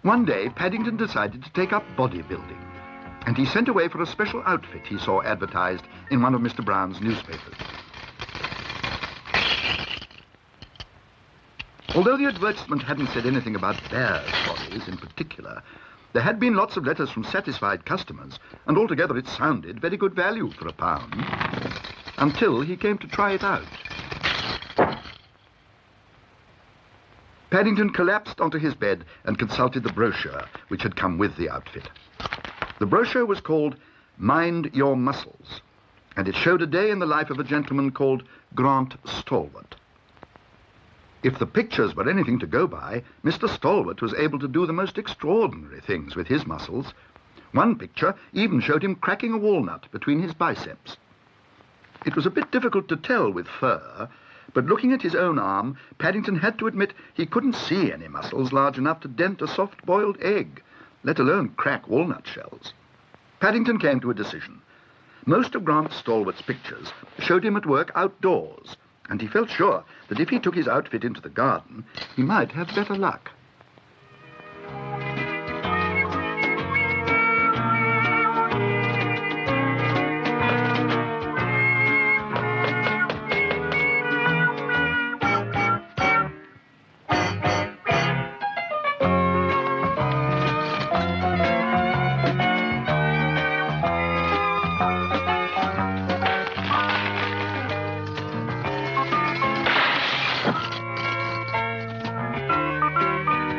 One day, Paddington decided to take up bodybuilding, and he sent away for a special outfit he saw advertised in one of Mr. Brown's newspapers. Although the advertisement hadn't said anything about bears' bodies in particular, there had been lots of letters from satisfied customers, and altogether it sounded very good value for £1, until he came to try it out. Paddington collapsed onto his bed and consulted the brochure which had come with the outfit. The brochure was called Mind Your Muscles, and it showed a day in the life of a gentleman called Grant Stalwart. If the pictures were anything to go by, Mr. Stalwart was able to do the most extraordinary things with his muscles. One picture even showed him cracking a walnut between his biceps. It was a bit difficult to tell with fur, but looking at his own arm, Paddington had to admit he couldn't see any muscles large enough to dent a soft-boiled egg, let alone crack walnut shells. Paddington came to a decision. Most of Grant Stalwart's pictures showed him at work outdoors, and he felt sure that if he took his outfit into the garden, he might have better luck.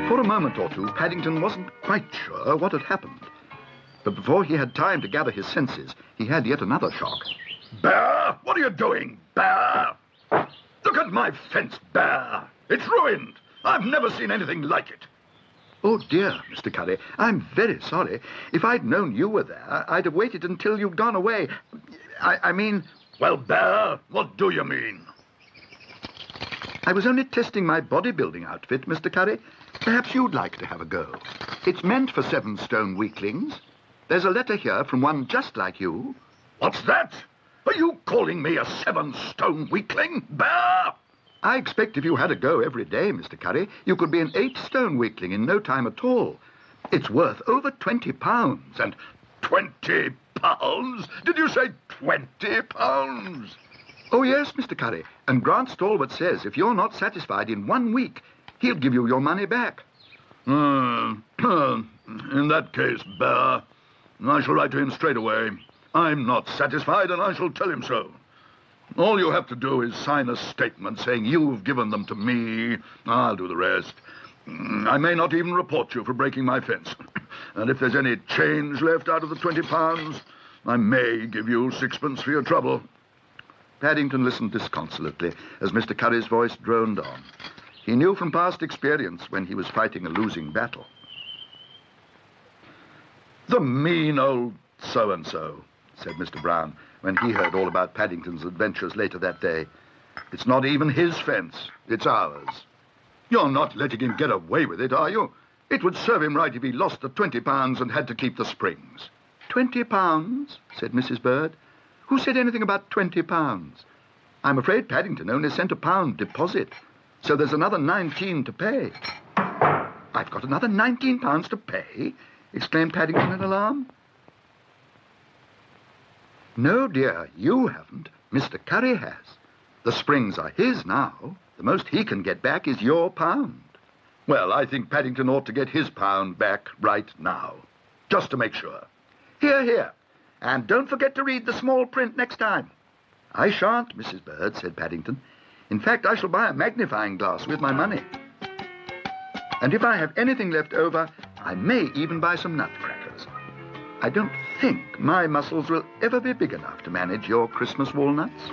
For a moment or two, Paddington wasn't quite sure what had happened. But before he had time to gather his senses, he had yet another shock. Bear! What are you doing, Bear? Look at my fence, Bear! It's ruined! I've never seen anything like it. Oh, dear, Mr. Curry, I'm very sorry. If I'd known you were there, I'd have waited until you'd gone away. I mean... Well, Bear, what do you mean? I was only testing my bodybuilding outfit, Mr. Curry. Perhaps you'd like to have a go. It's meant for 7-stone weaklings. There's a letter here from one just like you. What's that? Are you calling me a 7-stone weakling, Bear? I expect if you had a go every day, Mr. Curry, you could be an 8-stone weakling in no time at all. It's worth over £20. And 20 pounds? Did you say 20 pounds? Oh, yes, Mr. Curry. And Grant Stalwart says if you're not satisfied in 1 week, he'll give you your money back. In that case, Bear, I shall write to him straight away. I'm not satisfied, and I shall tell him so. All you have to do is sign a statement saying you've given them to me. I'll do the rest. I may not even report you for breaking my fence. And if there's any change left out of the £20, I may give you 6pence for your trouble. Paddington listened disconsolately as Mr. Curry's voice droned on. He knew from past experience when he was fighting a losing battle. The mean old so-and-so, said Mr. Brown, when he heard all about Paddington's adventures later that day. It's not even his fence, it's ours. You're not letting him get away with it, are you? It would serve him right if he lost the £20 and had to keep the springs. £20, said Mrs. Bird. Who said anything about £20? I'm afraid Paddington only sent £1 deposit, so there's another 19 to pay. I've got another £19 to pay? Exclaimed Paddington in alarm. No, dear, you haven't. Mr. Curry has. The springs are his now. The most he can get back is your £1. Well, I think Paddington ought to get his £1 back right now, just to make sure. Hear, hear. And don't forget to read the small print next time. I shan't, Mrs. Bird, said Paddington. In fact, I shall buy a magnifying glass with my money. And if I have anything left over, I may even buy some nutcrackers. I don't think my muscles will ever be big enough to manage your Christmas walnuts.